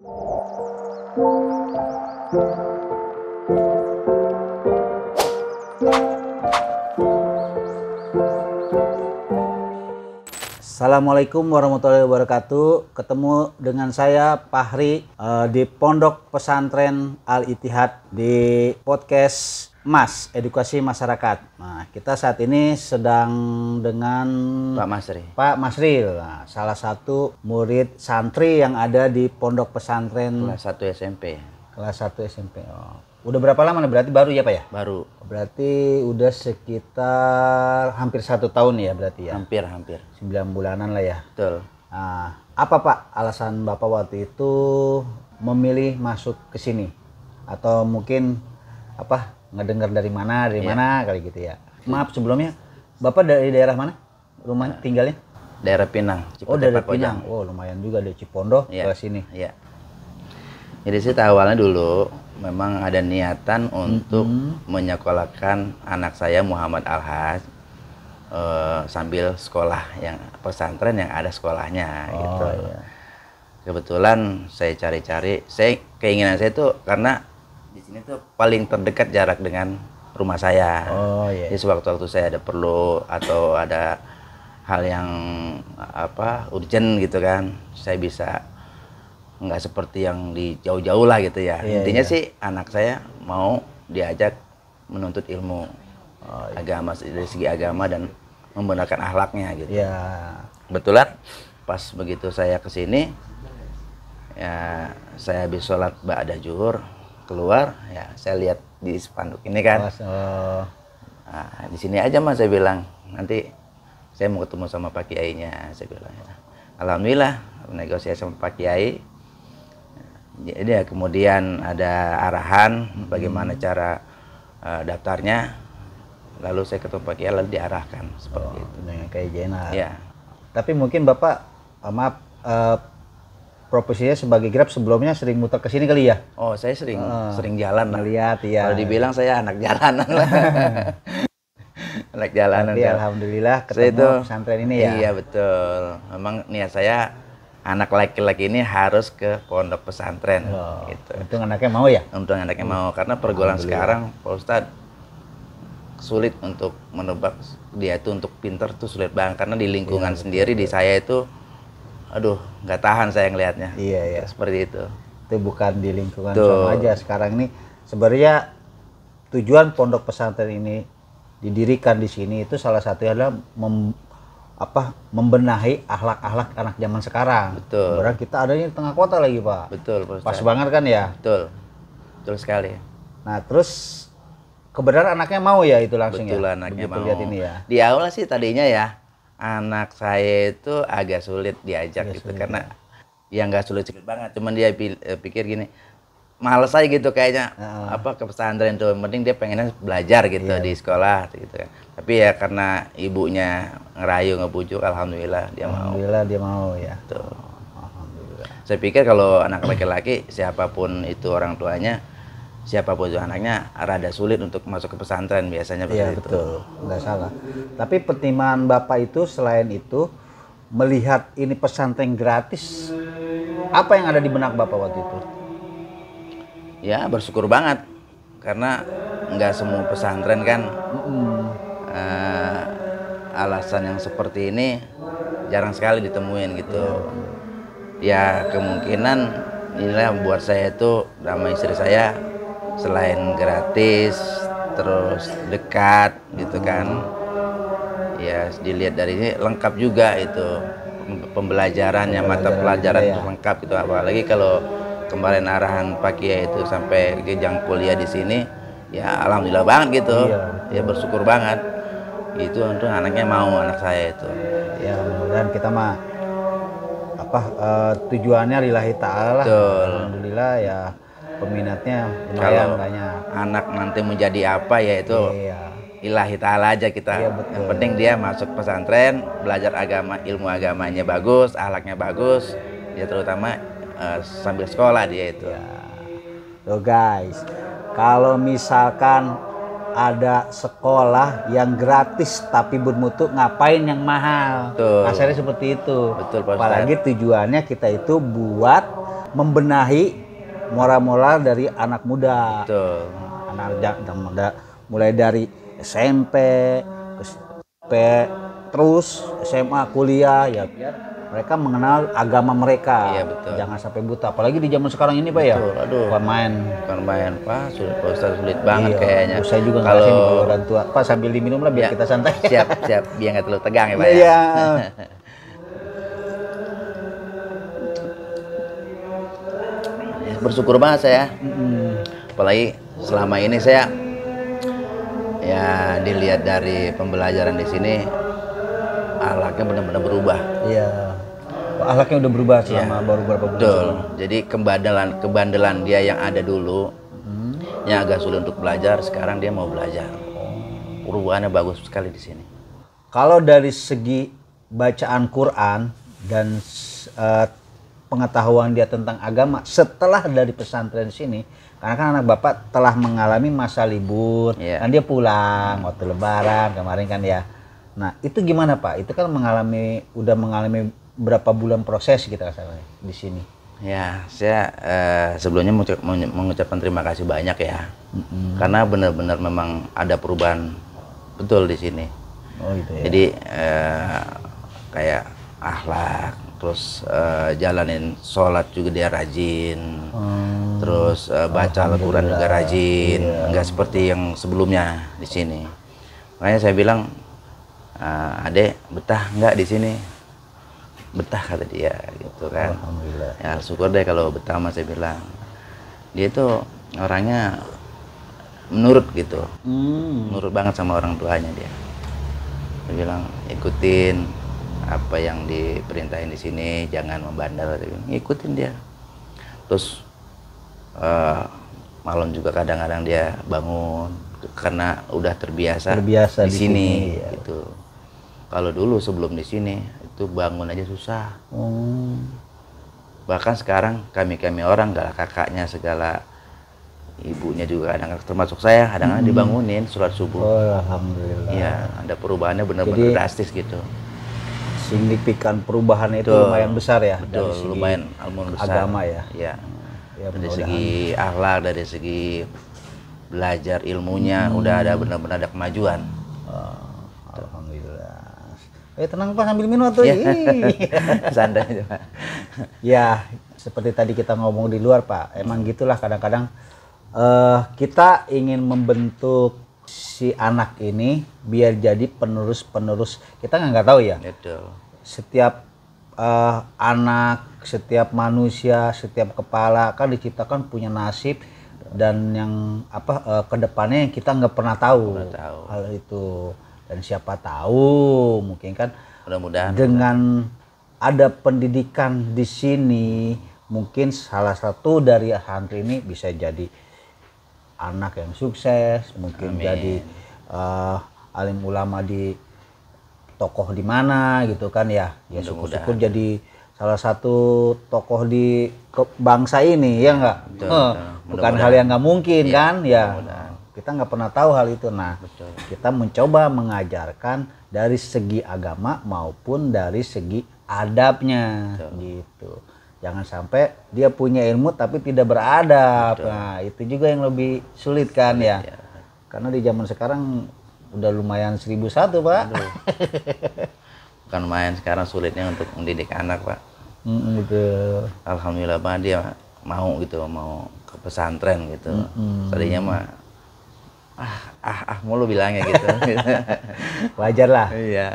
Assalamualaikum warahmatullahi wabarakatuh. Ketemu dengan saya Fahri di Pondok Pesantren Al-Ittihad di podcast Mas Edukasi Masyarakat. Nah, kita saat ini sedang dengan Pak Masril, salah satu murid santri yang ada di Pondok Pesantren kelas 1 SMP. Kelas 1 SMP. Oh. Udah berapa lama nih? Berarti baru ya Pak ya? Baru. Berarti udah sekitar hampir 1 tahun ya berarti ya? Hampir. 9 bulanan lah ya? Betul. Nah, apa Pak alasan Bapak waktu itu memilih masuk ke sini? Atau mungkin ngedengar dari mana kali gitu ya? Maaf sebelumnya, Bapak dari daerah mana? Rumah tinggalnya? Daerah Pinang. Oh, dari Pinang. Oh, lumayan juga dari Cipondoh ke sini. Iya. Jadi sih awalnya dulu memang ada niatan untuk menyekolahkan anak saya Muhammad Al-Haj sambil sekolah yang pesantren yang ada sekolahnya gitu. Iya. Kebetulan saya cari-cari, keinginan saya itu karena di sini tuh paling terdekat jarak dengan rumah saya. Jadi sewaktu-waktu saya ada perlu atau ada hal yang urgent gitu kan, saya bisa nggak seperti yang di jauh-jauh lah gitu ya. Intinya sih anak saya mau diajak menuntut ilmu agama dari segi agama dan membenarkan akhlaknya gitu. Kebetulan pas begitu saya kesini ya, saya habis sholat ba'da zuhur keluar ya, saya lihat di spanduk ini kan. Nah, di sini aja Mas, saya bilang nanti saya mau ketemu sama Pak Kiainya, saya bilang ya. Alhamdulillah negosiasi sama Pak Kiai. Jadi ya kemudian ada arahan bagaimana cara daftarnya, lalu saya ketemu Pak Kiai lalu diarahkan seperti itu. Kayak Jenal. Ya. Tapi mungkin Bapak profesinya sebagai Grab sebelumnya sering muter ke sini kali ya? Oh, saya sering jalan lah. Lihat ya. Kalau dibilang saya anak jalanan lah. Anak jalanan. Tapi alhamdulillah ketemu pesantren ini ya. Iya betul. Memang niat saya anak laki-laki ini harus ke pondok pesantren gitu. Untung anaknya mau ya? Untung anaknya mau, karena pergaulan sekarang Pak Ustadz sulit untuk menebak dia itu untuk pinter tuh sulit banget, karena di lingkungan sendiri di saya itu aduh nggak tahan saya ngelihatnya. Iya. Seperti itu. Itu bukan di lingkungan sama aja sekarang ini. Sebenarnya tujuan pondok pesantren ini didirikan di sini itu salah satunya adalah membenahi akhlak-akhlak anak zaman sekarang. Betul. Berarti kita adanya di tengah kota lagi Pak. Betul Pak Ustadz. Pas banget kan ya? Betul sekali. Nah terus kebenaran anaknya mau ya itu langsung betul, ya? Anaknya begitu mau. Lihat ini ya? Di awal sih tadinya ya anak saya itu agak sulit diajak gitu, karena ya nggak sulit banget, cuman dia pikir gini, males aja gitu kayaknya ke pesantren tuh, mending dia pengennya belajar gitu di sekolah gitu kan. Tapi ya karena ibunya ngerayu ngebujuk, alhamdulillah dia mau. Alhamdulillah dia mau ya. Tuh. Alhamdulillah. Saya pikir kalau anak laki-laki siapapun itu orang tuanya, siapapun itu anaknya rada sulit untuk masuk ke pesantren biasanya begitu. Iya betul, nggak salah. Tapi pertimbangan Bapak itu selain itu melihat ini pesantren gratis, apa yang ada di benak Bapak waktu itu? Ya bersyukur banget, karena nggak semua pesantren kan alasan yang seperti ini jarang sekali ditemuin gitu. Ya kemungkinan inilah buat saya itu sama istri saya, selain gratis terus dekat gitu kan, ya dilihat dari ini lengkap juga itu pembelajarannya, mata pelajaran itu lengkap gitu. Apalagi kalau kemarin arahan Pak Kiai itu sampai jenjang kuliah di sini, ya alhamdulillah banget gitu. Ya bersyukur banget itu untuk anaknya mau, anak saya itu. Ya mudah-mudahan kita mah tujuannya lillahi ta'ala. Alhamdulillah ya peminatnya lumayan banyak. Anak nanti menjadi apa ya itu lillahi ta'ala aja kita. Yang penting dia masuk pesantren, belajar agama, ilmu agamanya bagus, akhlaknya bagus, ya terutama sambil sekolah dia itu. Tuh guys, kalau misalkan ada sekolah yang gratis tapi bermutu, ngapain yang mahal? Kasarnya seperti itu. Betul, Pak Ustadz. Apalagi tujuannya kita itu buat membenahi moral-moral dari anak muda. Betul. Anak muda mulai dari SMP, SMP, terus SMA, kuliah ya biar mereka mengenal agama mereka. Iya, betul. Jangan sampai buta. Apalagi di zaman sekarang ini Pak ya. Betul, aduh. Bukan main. Bukan main, Pak. Sulit banget kayaknya. Saya juga kalau ngerasain di orang tua. Pak sambil diminum lah biar kita santai. Siap, biar nggak terlalu tegang ya Pak ya. Iya. Bersyukur banget saya. Apalagi selama ini saya ya dilihat dari pembelajaran di sini akhlaknya benar-benar berubah. Iya. Akhlaknya udah berubah selama baru beberapa bulan. Betul. Jadi kebandelan dia yang ada dulu, yang agak sulit untuk belajar, sekarang dia mau belajar. Perubahannya bagus sekali di sini. Kalau dari segi bacaan Quran dan pengetahuan dia tentang agama setelah dari pesantren sini, karena kan anak Bapak telah mengalami masa libur, kan dia pulang waktu Lebaran kemarin kan ya. Nah itu gimana Pak? Itu kan udah mengalami berapa bulan proses kita kasarnya di sini. Ya, saya sebelumnya mengucapkan terima kasih banyak ya, karena benar-benar memang ada perubahan betul di sini. Oh gitu ya. Jadi kayak akhlak, terus jalanin sholat juga dia rajin, terus baca Al-Quran juga rajin, nggak seperti yang sebelumnya di sini. Makanya saya bilang, adek betah nggak di sini? Betah kata dia gitu kan. Alhamdulillah. Ya syukur deh kalau betah, mas saya bilang. Dia tuh orangnya menurut gitu, menurut banget sama orang tuanya dia. Dia bilang ikutin apa yang diperintahin di sini, jangan membandel. Ikutin dia. Terus malam juga kadang-kadang dia bangun karena udah terbiasa di sini ya. Gitu. Kalau dulu sebelum di sini itu bangun aja susah. Bahkan sekarang kami orang, segala kakaknya, segala ibunya juga kadang-kadang termasuk saya kadang-kadang dibangunin sholat subuh. Oh, alhamdulillah. Iya, ada perubahannya benar-benar drastis gitu. Signifikan perubahan itu lumayan besar ya. Betul, dari segi lumayan besar. agama ya. Iya. Ya, dari segi akhlak, dari segi belajar ilmunya udah ada benar-benar ada kemajuan. Alhamdulillah. Tenang Pak sambil minum tuh. Santai aja Pak. Ya, seperti tadi kita ngomong di luar Pak. Emang gitulah kadang-kadang kita ingin membentuk si anak ini biar jadi penerus-penerus. Kita nggak tahu ya. Betul. Setiap anak, setiap manusia, setiap kepala kan diciptakan punya nasib dan yang kedepannya yang kita nggak pernah tahu hal itu. Dan siapa tahu mungkin kan mudah-mudahan dengan ada pendidikan di sini mungkin salah satu dari santri ini bisa jadi anak yang sukses, mungkin jadi alim ulama di tokoh di mana gitu kan ya. Ya syukur-syukur jadi salah satu tokoh di bangsa ini ya enggak. Bukan hal yang nggak mungkin kan ya. Kita nggak pernah tahu hal itu. Nah, kita mencoba mengajarkan dari segi agama maupun dari segi adabnya gitu. Jangan sampai dia punya ilmu tapi tidak beradab. Nah, itu juga yang lebih sulit kan ya. Karena di zaman sekarang udah lumayan 1001 Pak. Bukan main sekarang sulitnya untuk mendidik anak Pak. Gitu. Alhamdulillah Pak dia mau gitu, mau ke pesantren gitu. Tadinya mah mulu bilangnya gitu. Wajar lah. Iya.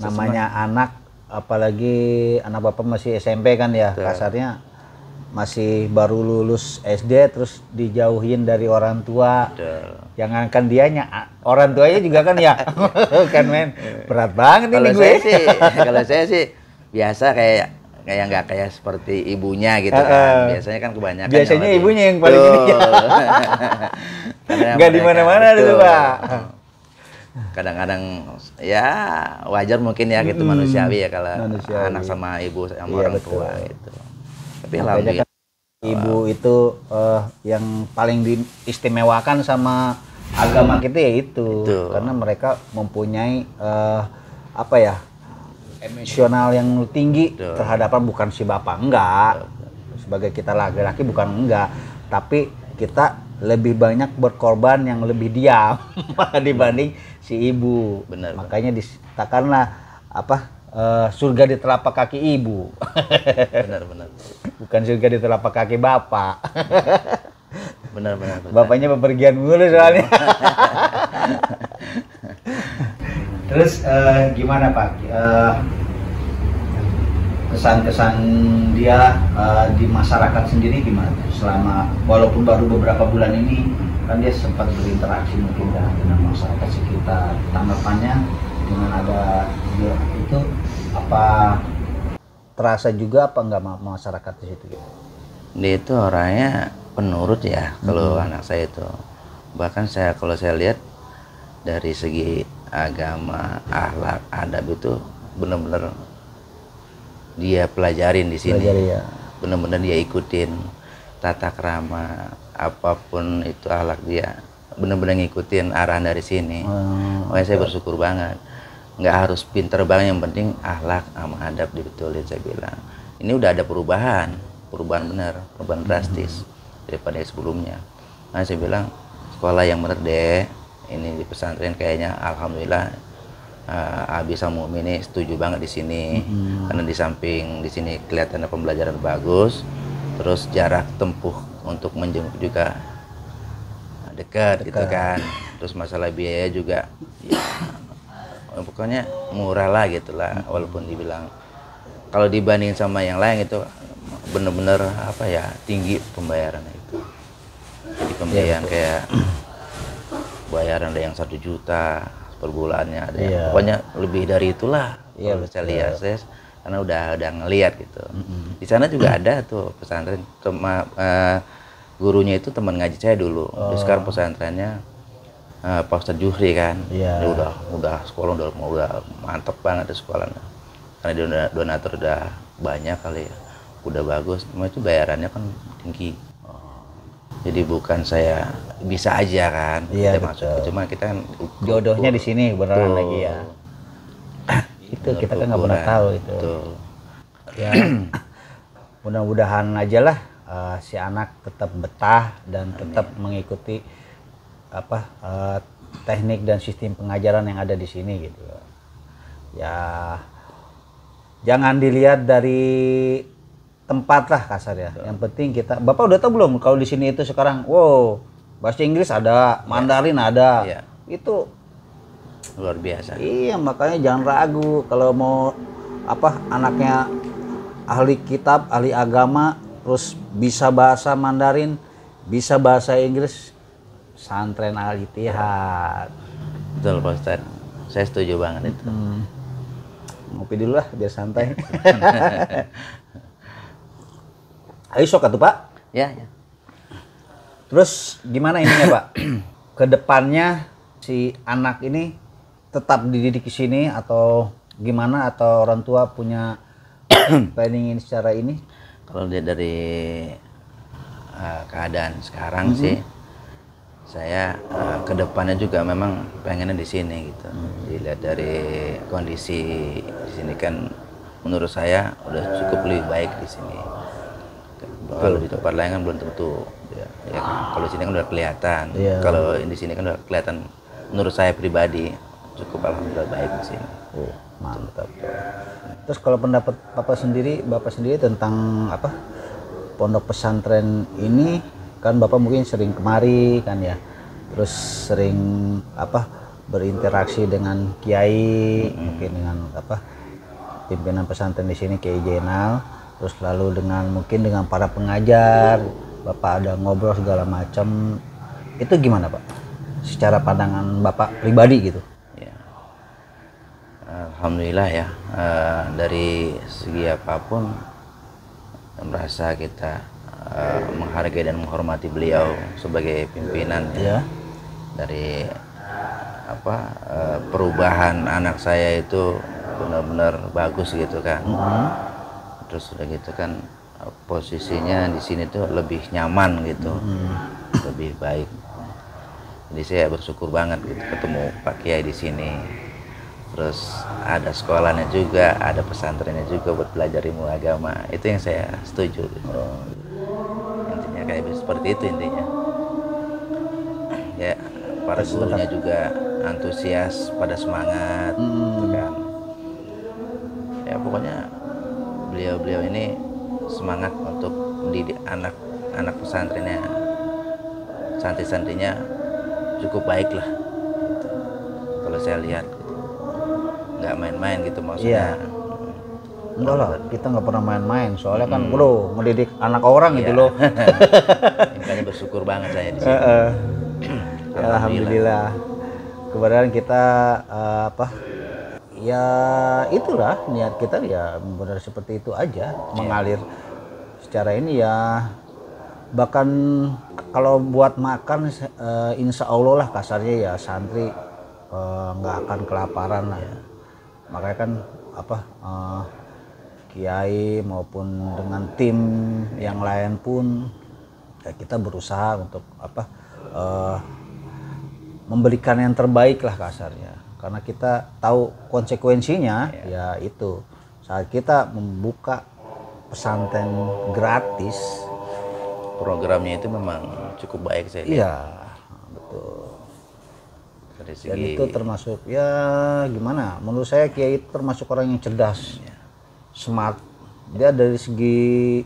Namanya anak, apalagi anak Bapak masih SMP kan ya. Kasarnya masih baru lulus SD terus dijauhin dari orang tua. Jangankan dianya, orang tuanya juga kan ya. Kan men, berat banget ini gue. Kalau saya sih biasa kayak nggak kayak seperti ibunya gitu kan. Biasanya kan kebanyakan. Biasanya ibunya yang paling ini. Nggak di mana-mana itu Pak. Kadang-kadang ya wajar mungkin ya gitu manusiawi ya kalau anak sama ibu sama orang tua gitu. Tapi alhamdulillah ibu itu yang paling diistimewakan sama agama kita ya itu. Karena mereka mempunyai emosional yang tinggi terhadap bukan si bapak enggak. sebagai kita laki-laki bukan enggak, tapi kita lebih banyak berkorban yang lebih diam dibanding si ibu. Benar. Makanya katakanlah apa surga di telapak kaki ibu. Benar. Bukan surga di telapak kaki bapak. Benar. Bapaknya bepergian mulu soalnya. Terus gimana Pak? Kesan-kesan dia di masyarakat sendiri gimana? Selama walaupun baru beberapa bulan ini kan dia sempat berinteraksi mungkin dengan masyarakat sekitar. Tanggapannya dengan ada dia itu apa terasa juga apa enggak masyarakat di situ? Dia itu orangnya penurut ya kalau anak saya itu. Bahkan kalau saya lihat dari segi agama, akhlak, adab itu benar-benar dia pelajarin di sini. Ya. Benar-benar dia ikutin tata krama, apapun itu akhlak dia. Benar-benar ngikutin arahan dari sini. Makanya saya bersyukur banget. Nggak harus pinter banget, yang penting akhlak sama adab dibetulin, saya bilang. Ini udah ada perubahan benar, perubahan drastis daripada sebelumnya. Nah saya bilang sekolah yang bener deh, ini di pesantren kayaknya alhamdulillah Abi sama Umi ini setuju banget di sini. Karena di samping di sini kelihatannya pembelajaran bagus, terus jarak tempuh untuk menjenguk juga dekat gitu kan. Terus masalah biaya juga ya, pokoknya murah lah gitulah. Walaupun dibilang kalau dibandingin sama yang lain itu bener-bener apa ya, tinggi pembayarannya itu. Jadi pembiayaan kayak bayaran ada yang 1 juta per bulannya, ada yang pokoknya lebih dari itulah. Kalau saya lihat, karena udah ngelihat gitu. Di sana juga ada tuh pesantren, gurunya itu teman ngaji saya dulu. Terus sekarang pesantrennya Pak Ustadz Juhri kan. Dia udah sekolah udah mantep banget di sekolahnya. Karena donatur udah banyak kali ya. Udah bagus, cuma itu bayarannya kan tinggi. Jadi bukan saya bisa aja kan, kita masuk, cuma kita kan jodohnya di sini beneran lagi ya. Itu kita kan nggak pernah tahu itu. Ya, mudah-mudahan aja lah si anak tetap betah dan tetap mengikuti apa teknik dan sistem pengajaran yang ada di sini gitu. Ya, jangan dilihat dari tempat lah kasar ya. Yang penting kita, Bapak udah tahu belum kalau di sini itu sekarang, wow, bahasa Inggris ada, Mandarin ada, itu luar biasa. Iya, makanya jangan ragu kalau mau apa anaknya ahli kitab, ahli agama, terus bisa bahasa Mandarin, bisa bahasa Inggris, pesantren Al Ittihad. Betul Pak Ustadz, saya setuju banget itu. Ngopi dulu lah biar santai. Ayo sok atuh Pak. Ya. Terus gimana ininya Pak? Kedepannya si anak ini tetap dididik di sini atau gimana, atau orang tua punya planningin secara ini? Kalau lihat dari keadaan sekarang sih, saya kedepannya juga memang pengennya di sini gitu. Dilihat dari kondisi di sini kan, menurut saya udah cukup lebih baik di sini. Kalau di tempat lain kan belum tentu. Ya kan? Kalau di sini kan udah kelihatan. Kalau di sini kan udah kelihatan. Menurut saya pribadi cukup alhamdulillah baik di sini. Mantap. Terus kalau pendapat Bapak sendiri tentang apa pondok pesantren ini, kan Bapak mungkin sering kemari kan ya, terus sering apa berinteraksi dengan kiai, mungkin dengan apa pimpinan pesantren di sini Kiai Jenal, terus lalu mungkin dengan para pengajar, Bapak ada ngobrol segala macam. Itu gimana Pak? Secara pandangan Bapak pribadi gitu. Ya. Alhamdulillah ya, dari segi apapun merasa kita menghargai dan menghormati beliau sebagai pimpinan ya. Dari apa perubahan anak saya itu benar-benar bagus gitu kan. Terus udah gitu kan posisinya di sini tuh lebih nyaman gitu, lebih baik. Jadi saya bersyukur banget gitu ketemu Pak Kiai di sini. Terus ada sekolahnya juga, ada pesantrennya juga buat belajar ilmu agama. Itu yang saya setuju gitu. seperti itu intinya. Ya, para gurunya juga antusias, pada semangat, gitu kan. Ya pokoknya beliau-beliau ini semangat untuk mendidik anak pesantrennya, santri-santrinya cukup baik lah. Gitu. Kalau saya lihat, gitu. Nggak main-main gitu maksudnya. Iya. Enggak lah, kita nggak pernah main-main. Soalnya kan bro, ngedidik anak orang gitu loh. Makanya bersyukur banget saya di sini. Alhamdulillah. Kebetulan kita ya itulah niat kita ya benar seperti itu aja, mengalir secara ini ya. Bahkan kalau buat makan insya Allah lah kasarnya ya santri nggak akan kelaparan lah. Makanya kan kiai maupun dengan tim yang lain pun ya kita berusaha untuk memberikan yang terbaik lah kasarnya, karena kita tahu konsekuensinya. Ya itu saat kita membuka pesantren gratis, programnya itu memang cukup baik saya lihat. iya betul. Dari segi, Dan itu termasuk ya gimana, menurut saya kiai itu termasuk orang yang cerdas, smart. Dia dari segi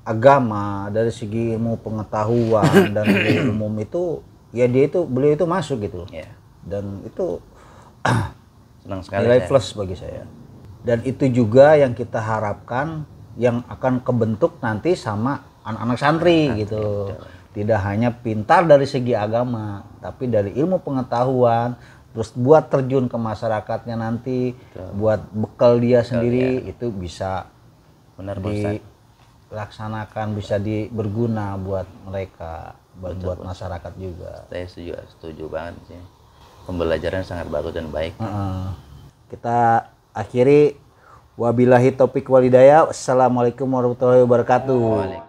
agama, dari segi ilmu pengetahuan dan ilmu umum itu ya beliau itu masuk gitu. Dan itu senang sekali nilai plus bagi saya. Dan itu juga yang kita harapkan yang akan kebentuk nanti sama anak-anak santri gitu. Tidak hanya pintar dari segi agama, tapi dari ilmu pengetahuan, terus buat terjun ke masyarakatnya nanti, buat bekal dia sendiri itu bisa dilaksanakan, bisa berguna buat mereka, buat masyarakat juga. Saya setuju banget sih. Pembelajaran sangat bagus dan baik. Kita akhiri, wabillahi taufik wal hidayah. Assalamualaikum warahmatullahi wabarakatuh.